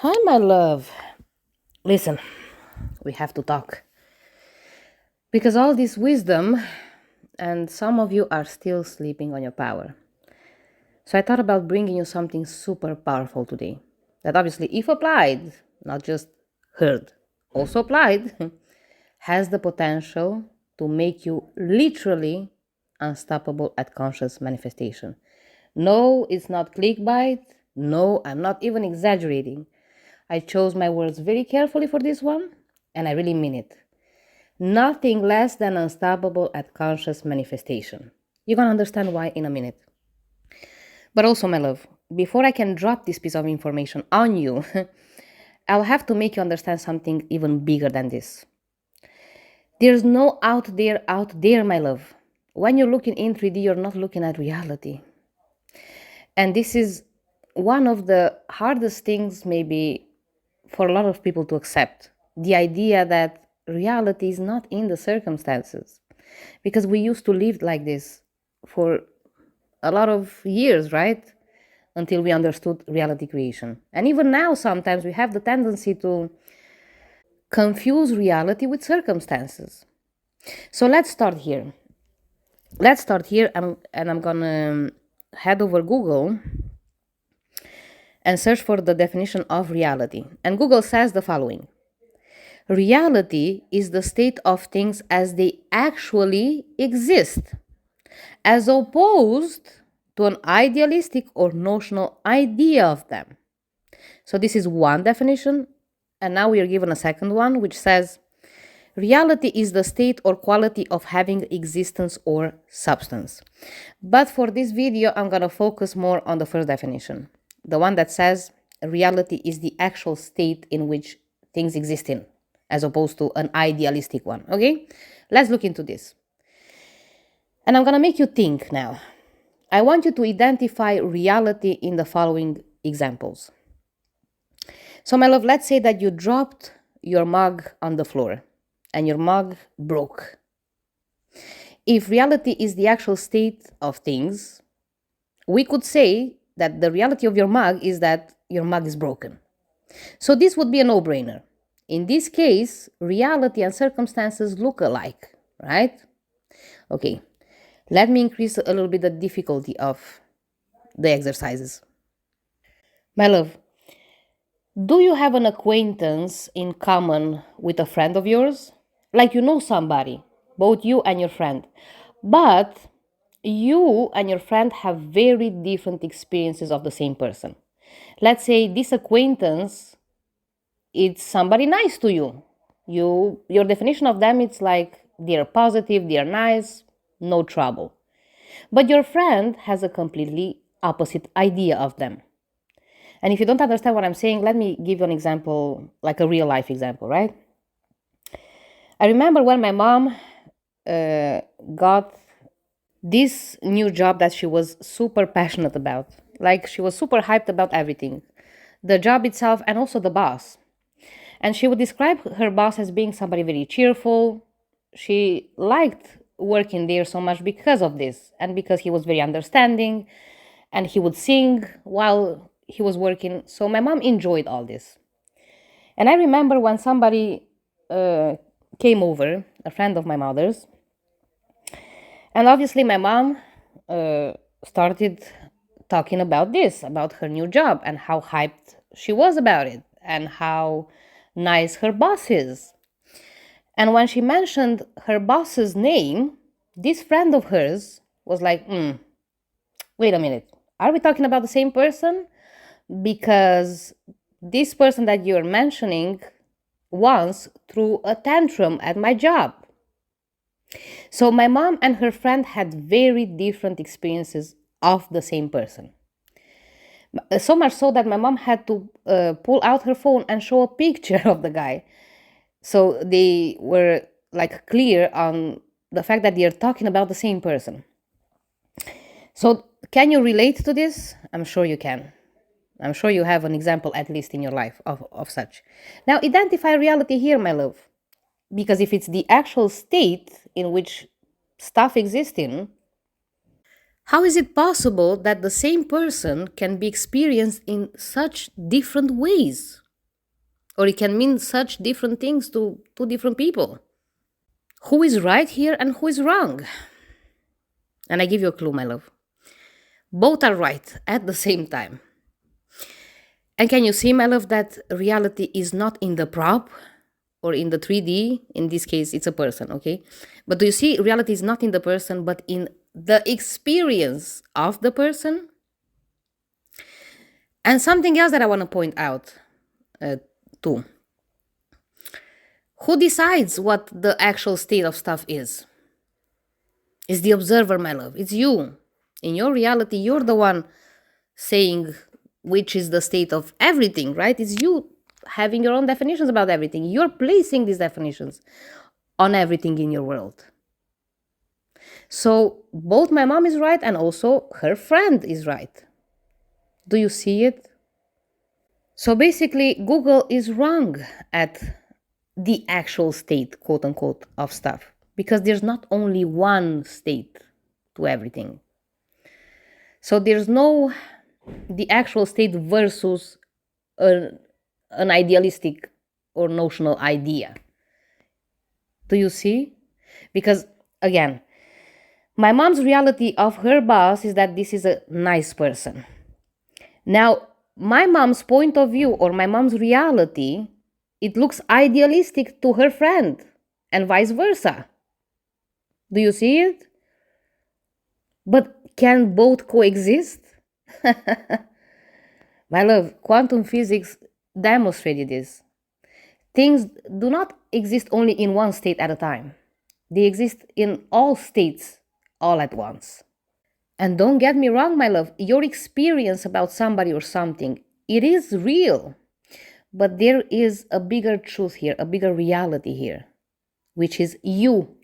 Hi, my love. Listen, we have to talk. Because all this wisdom, and some of you are still sleeping on your power. So I thought about bringing you something super powerful today. That obviously, if applied, not just heard, also applied, has the potential to make you literally unstoppable at conscious manifestation. No, it's not clickbait. No, I'm not even exaggerating. I chose my words very carefully for this one, and I really mean it. Nothing less than unstoppable at conscious manifestation. You're gonna understand why in a minute. But also, my love, before I can drop this piece of information on you, I'll have to make you understand something even bigger than this. There's no out there, my love. When you're looking in 3D, you're not looking at reality. And this is one of the hardest things, maybe, for a lot of people to accept the idea that reality is not in the circumstances. Because we used to live like this for a lot of years, right? Until we understood reality creation. And even now, sometimes we have the tendency to confuse reality with circumstances. So let's start here. And I'm gonna head over Google and search for the definition of reality. And Google says the following: reality is the state of things as they actually exist, as opposed to an idealistic or notional idea of them. So, this is one definition, and now we are given a second one, which says reality is the state or quality of having existence or substance. But for this video, I'm going to focus more on the first definition, the one that says reality is the actual state in which things exist in, as opposed to an idealistic one. Okay? Let's look into this. And I'm going to make you think now. I want you to identify reality in the following examples. So, my love, let's say that you dropped your mug on the floor and your mug broke. If reality is the actual state of things, we could say that the reality of your mug is that your mug is broken. So, this would be a no brainer. In this case, reality and circumstances look alike, right? Okay, let me increase a little bit the difficulty of the exercises. My love, do you have an acquaintance in common with a friend of yours? Like you know somebody, both you and your friend, but you and your friend have very different experiences of the same person. Let's say this acquaintance, it's somebody nice to you. Your definition of them, it's like they're positive, they're nice, no trouble. But your friend has a completely opposite idea of them. And if you don't understand what I'm saying, let me give you an example, like a real life example, right? I remember when my mom got this new job that she was super passionate about. Like she was super hyped about everything, the job itself and also the boss. And she would describe her boss as being somebody very cheerful. She liked working there so much because of this and because he was very understanding and he would sing while he was working. So my mom enjoyed all this. And I remember when somebody came over, a friend of my mother's, and obviously my mom started talking about this, about her new job, and how hyped she was about it, and how nice her boss is. And when she mentioned her boss's name, this friend of hers was like, wait a minute, are we talking about the same person? Because this person that you're mentioning once threw a tantrum at my job. So my mom and her friend had very different experiences of the same person. So much so that my mom had to pull out her phone and show a picture of the guy. So they were like clear on the fact that they're talking about the same person. So can you relate to this? I'm sure you can. I'm sure you have an example at least in your life of such. Now identify reality here, my love. Because if it's the actual state in which stuff exists in, how is it possible that the same person can be experienced in such different ways? or it can mean such different things to two different people. Who is right here and who is wrong? And I give you a clue, my love. Both are right at the same time. And can you see, my love, that reality is not in the prop or in the 3D? In this case, it's a person, okay? But do you see, reality is not in the person, but in the experience of the person? And something else that I want to point out too. Who decides what the actual state of stuff is? It's the observer, my love. It's you. In your reality, you're the one saying which is the state of everything, right? It's you having your own definitions about everything. You're placing these definitions on everything in your world. So both my mom is right and also her friend is right. Do you see it? So basically, Google is wrong at the actual state, quote unquote, of stuff, because there's not only one state to everything. So there's no the actual state versus an idealistic or notional idea. Do you see? Because again, my mom's reality of her boss is that this is a nice person. Now, my mom's point of view or my mom's reality, it looks idealistic to her friend and vice versa. Do you see it? But can both coexist? My love, quantum physics demonstrated this. Things do not exist only in one state at a time. They exist in all states all at once. And don't get me wrong, my love, your experience about somebody or something, it is real. But there is a bigger truth here, a bigger reality here, which is you.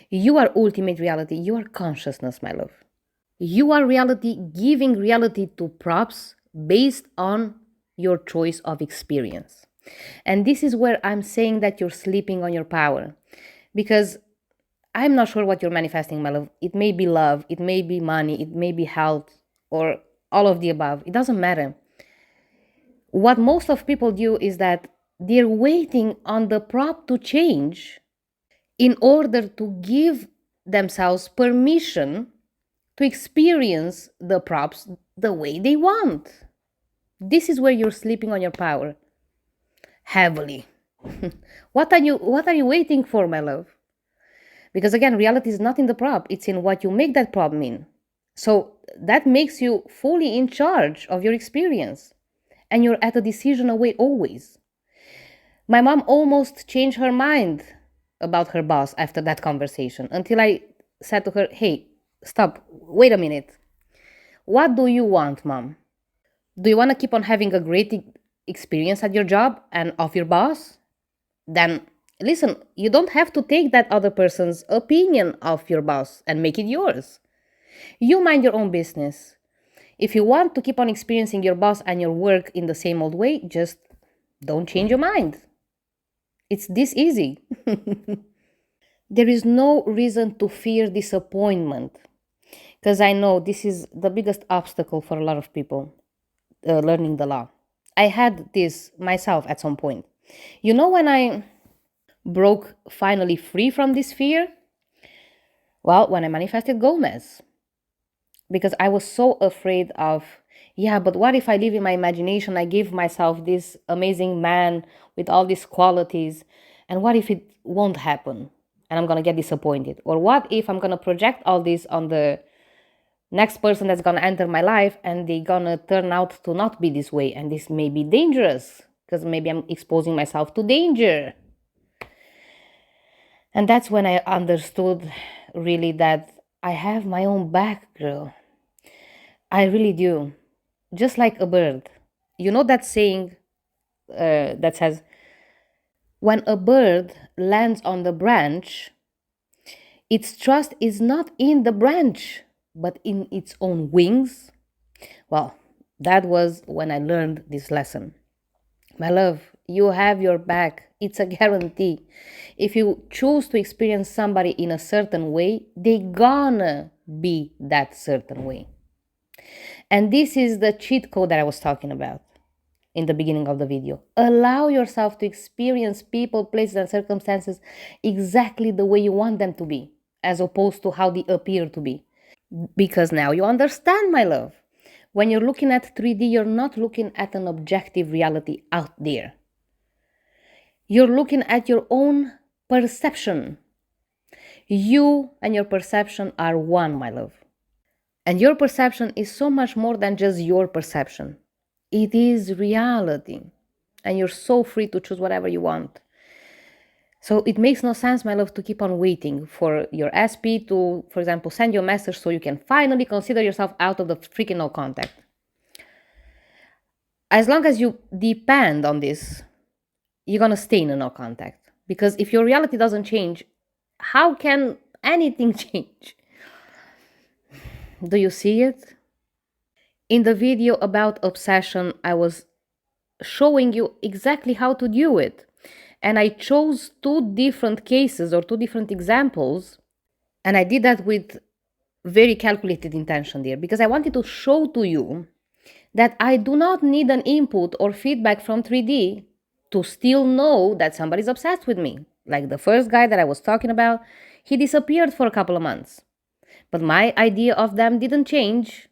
You are ultimate reality. You are consciousness, my love. You are reality, giving reality to props based on your choice of experience. And this is where I'm saying that you're sleeping on your power. Because I'm not sure what you're manifesting, my love. It may be love, it may be money, it may be health, or all of the above. It doesn't matter. What most of people do is that they're waiting on the prop to change in order to give themselves permission to experience the props the way they want. This is where you're sleeping on your power heavily. What are you waiting for, my love? Because again, reality is not in the prop, it's in what you make that prop mean. So that makes you fully in charge of your experience. And you're at a decision away always. My mom almost changed her mind about her boss after that conversation until I said to her, hey, stop, wait a minute. What do you want, mom? Do you want to keep on having a great experience at your job and of your boss? Then listen, you don't have to take that other person's opinion of your boss and make it yours. You mind your own business. If you want to keep on experiencing your boss and your work in the same old way, just don't change your mind. It's this easy. There is no reason to fear disappointment, because I know this is the biggest obstacle for a lot of people learning the law. I had this myself at some point. You know, when I broke finally free from this fear? Well, when I manifested Gomez. Because I was so afraid of, yeah, but what if I live in my imagination? I give myself this amazing man with all these qualities, and what if it won't happen and I'm gonna get disappointed? Or what if I'm gonna project all this on the next person that's gonna enter my life and they gonna turn out to not be this way, and this may be dangerous because maybe I'm exposing myself to danger. And that's when I understood really that I have my own back, girl. I really do. Just like a bird. You know that saying that says, when a bird lands on the branch, its trust is not in the branch, but in its own wings? Well, that was when I learned this lesson. My love, you have your back. It's a guarantee. If you choose to experience somebody in a certain way, they gonna be that certain way. And this is the cheat code that I was talking about. in the beginning of the video. Allow yourself to experience people, places, and circumstances exactly the way you want them to be, as opposed to how they appear to be. Because now you understand, my love. When you're looking at 3D, you're not looking at an objective reality out there. You're looking at your own perception. You and your perception are one, my love. And your perception is so much more than just your perception. It is reality. And you're so free to choose whatever you want. So it makes no sense, my love, to keep on waiting for your SP to, for example, send you a message so you can finally consider yourself out of the freaking no contact. As long as you depend on this, you're going to stay in a no contact. Because if your reality doesn't change, how can anything change? Do you see it? In the video about obsession, I was showing you exactly how to do it. And I chose two different cases or two different examples. And I did that with very calculated intention there because I wanted to show to you that I do not need an input or feedback from 3D to still know that somebody's obsessed with me. Like the first guy that I was talking about, he disappeared for a couple of months. But my idea of them didn't change.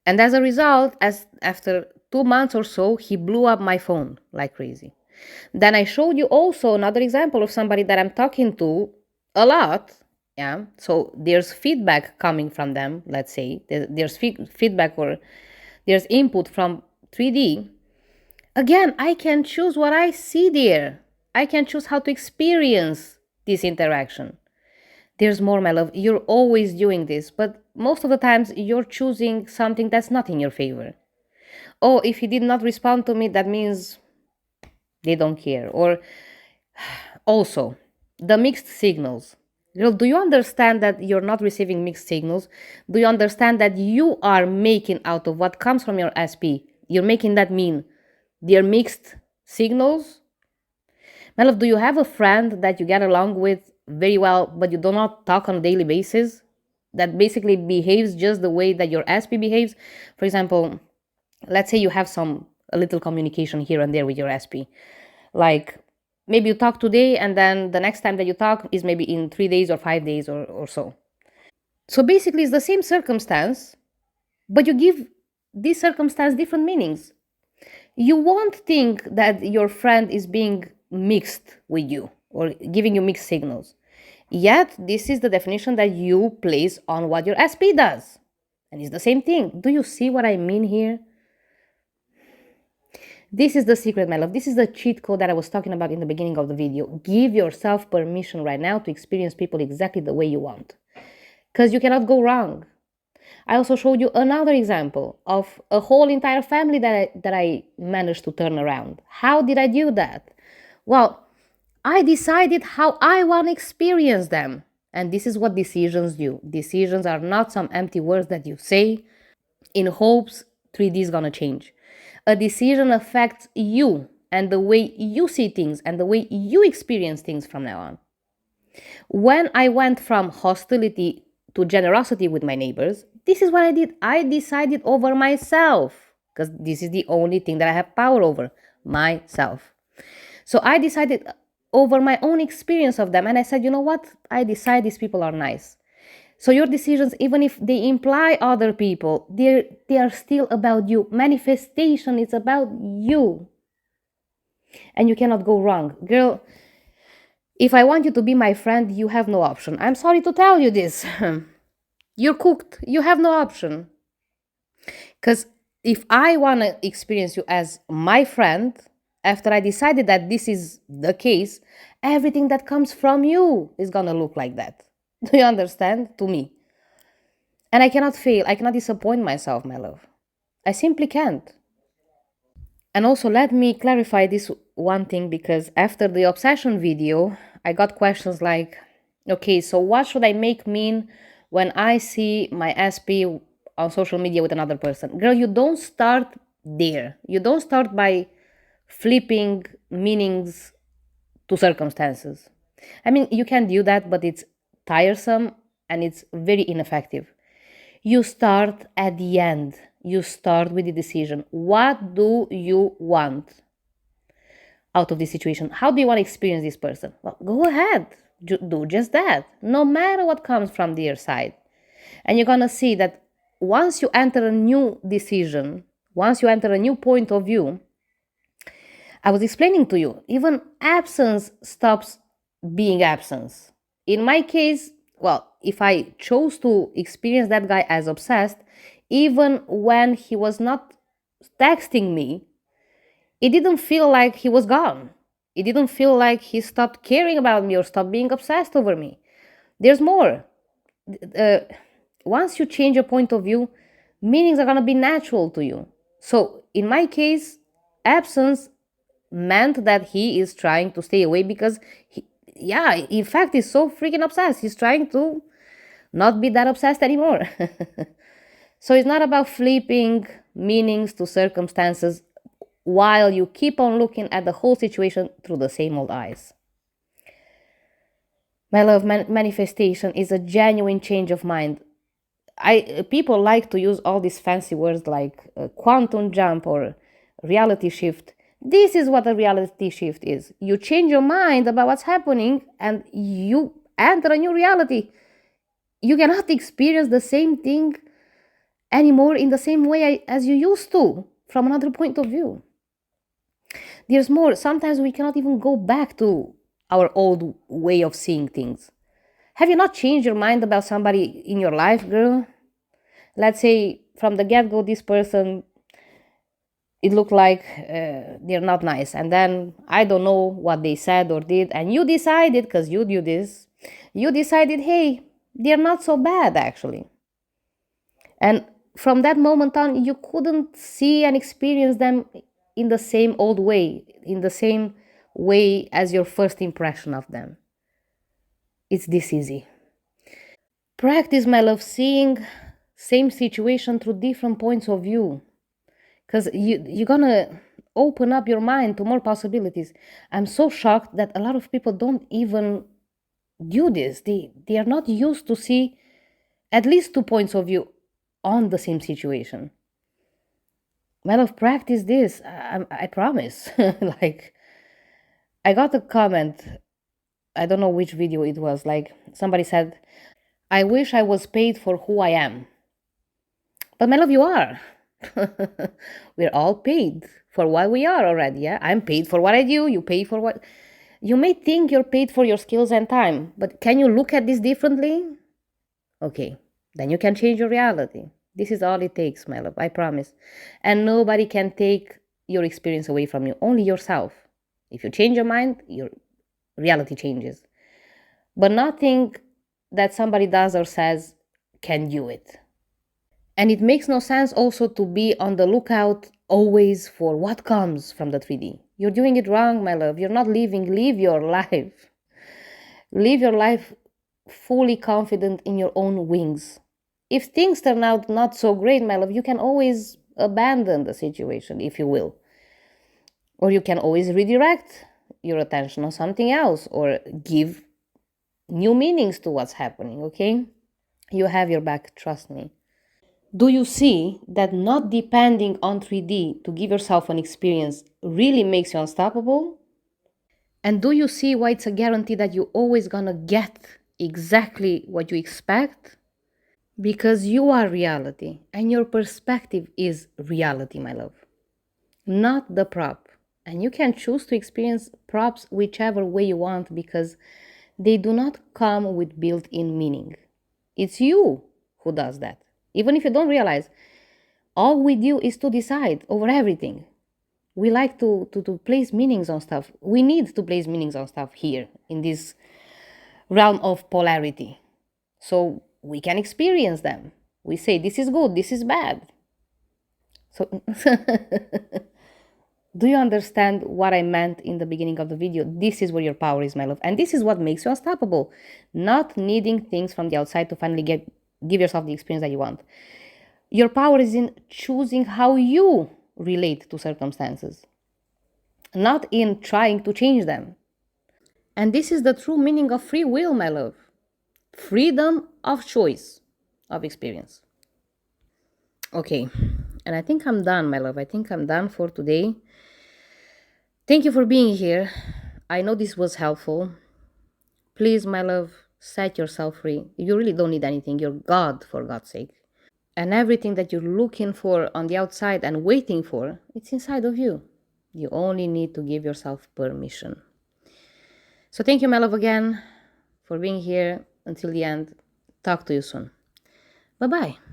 And as a result, after 2 months or so, he blew up my phone like crazy. Then I showed you also another example of somebody that I'm talking to a lot. Yeah. So there's feedback coming from them, let's say. There's feedback or there's input from 3D. Again, I can choose what I see there. I can choose how to experience this interaction. There's more, my love. You're always doing this, but most of the times you're choosing something that's not in your favor. Oh, if he did not respond to me, that means they don't care. Or also, the mixed signals. Girl, do you understand that you're not receiving mixed signals? Do you understand that you are making out of what comes from your SP? You're making that mean they're mixed signals? My love, do you have a friend that you get along with very well, but you do not talk on a daily basis? That basically behaves just the way that your SP behaves? For example, let's say you have a little communication here and there with your SP. Like maybe you talk today and then the next time that you talk is maybe in 3 days or 5 days or so. So basically it's the same circumstance, but you give this circumstance different meanings. You won't think that your friend is being mixed with you or giving you mixed signals. Yet, this is the definition that you place on what your SP does. And it's the same thing. Do you see what I mean here? This is the secret, my love. This is the cheat code that I was talking about in the beginning of the video. Give yourself permission right now to experience people exactly the way you want. Because you cannot go wrong. I also showed you another example of a whole entire family that I managed to turn around. How did I do that? Well, I decided how I want to experience them. And this is what decisions do. Decisions are not some empty words that you say in hopes 3D is gonna change. A decision affects you and the way you see things and the way you experience things from now on. When I went from hostility to generosity with my neighbors, this is what I did. I decided over myself because this is the only thing that I have power over, myself. So I decided over my own experience of them and I said, you know what? I decide these people are nice. So your decisions, even if they imply other people, they are still about you. Manifestation is about you. And you cannot go wrong. Girl, if I want you to be my friend, you have no option. I'm sorry to tell you this. You're cooked. You have no option. Because if I want to experience you as my friend, after I decided that this is the case, everything that comes from you is going to look like that. Do you understand? To me. And I cannot fail. I cannot disappoint myself, my love. I simply can't. And also, let me clarify this one thing because after the obsession video, I got questions like, okay, so what should I make mean when I see my SP on social media with another person? Girl, you don't start there. You don't start by flipping meanings to circumstances. I mean, you can do that, but it's tiresome and it's very ineffective. You start at the end. you start with the decision. What do you want out of this situation? How do you want to experience this person? Well, go ahead, do just that, no matter what comes from their side. And you're gonna see that once you enter a new decision, once you enter a new point of view, I was explaining to you, even absence stops being absence. In my case, well, if I chose to experience that guy as obsessed, even when he was not texting me, it didn't feel like he was gone. It didn't feel like he stopped caring about me or stopped being obsessed over me. There's more. Uh, Once you change your point of view, meanings are going to be natural to you. So, in my case, absence meant that he is trying to stay away because, yeah, in fact, he's so freaking obsessed. He's trying to not be that obsessed anymore. So, it's not about flipping meanings to circumstances while you keep on looking at the whole situation through the same old eyes. My love, manifestation is a genuine change of mind. I People like to use all these fancy words like quantum jump or reality shift. This is what a reality shift is. You change your mind about what's happening and you enter a new reality. You cannot experience the same thing anymore in the same way as you used to from another point of view. There's more. Sometimes we cannot even go back to our old way of seeing things. Have you not changed your mind about somebody in your life, girl? Let's say from the get go, this person, it looked like they're not nice. And then I don't know what they said or did. And you decided, because you do this, you decided, hey, they're not so bad actually. And from that moment on, you couldn't see and experience them in the same old way, in the same way as your first impression of them. It's this easy. Practice, my love, seeing same situation through different points of view. Because you're gonna open up your mind to more possibilities. I'm so shocked that a lot of people don't even do this. They are not used to see at least two points of view on the same situation. My love, practice this. I promise. Like, I got a comment. I don't know which video it was. Like, somebody said, I wish I was paid for who I am. But my love, you are. We're all paid for what we are already. Yeah, I'm paid for what I do. You pay for what you may think you're paid for your skills and time, but can you look at this differently? Okay, then you can change your reality. This is all it takes, my love. I promise. And nobody can take your experience away from you. Only yourself. If you change your mind, your reality changes. But nothing that somebody does or says can do it. And it makes no sense also to be on the lookout always for what comes from the 3D. You're doing it wrong, my love. You're not living. Live your life. Live your life fully confident in your own wings. If things turn out not so great, my love, you can always abandon the situation if you will. Or you can always redirect your attention on something else or give new meanings to what's happening, okay? You have your back, trust me. Do you see that not depending on 3D to give yourself an experience really makes you unstoppable? And do you see why it's a guarantee that you're always gonna get exactly what you expect? Because you are reality and your perspective is reality, my love, not the prop. And you can choose to experience props whichever way you want because they do not come with built in meaning. It's you who does that. Even if you don't realize, all we do is to decide over everything. We like to place meanings on stuff. We need to place meanings on stuff here in this realm of polarity. So we can experience them. We say, this is good, this is bad. So, do you understand what I meant in the beginning of the video? This is where your power is, my love. And this is what makes you unstoppable. Not needing things from the outside to finally give yourself the experience that you want. Your power is in choosing how you relate to circumstances, not in trying to change them. And this is the true meaning of free will, my love. Freedom of choice, of experience. Okay, And I think I'm done, my love. I think I'm done for today. Thank you for being here. I know this was helpful. Please, my love, set yourself free. You really don't need anything. You're God, for God's sake. And everything that you're looking for on the outside and waiting for, it's inside of you. You only need to give yourself permission. So thank you, my love, again for being here until the end. Talk to you soon. Bye bye.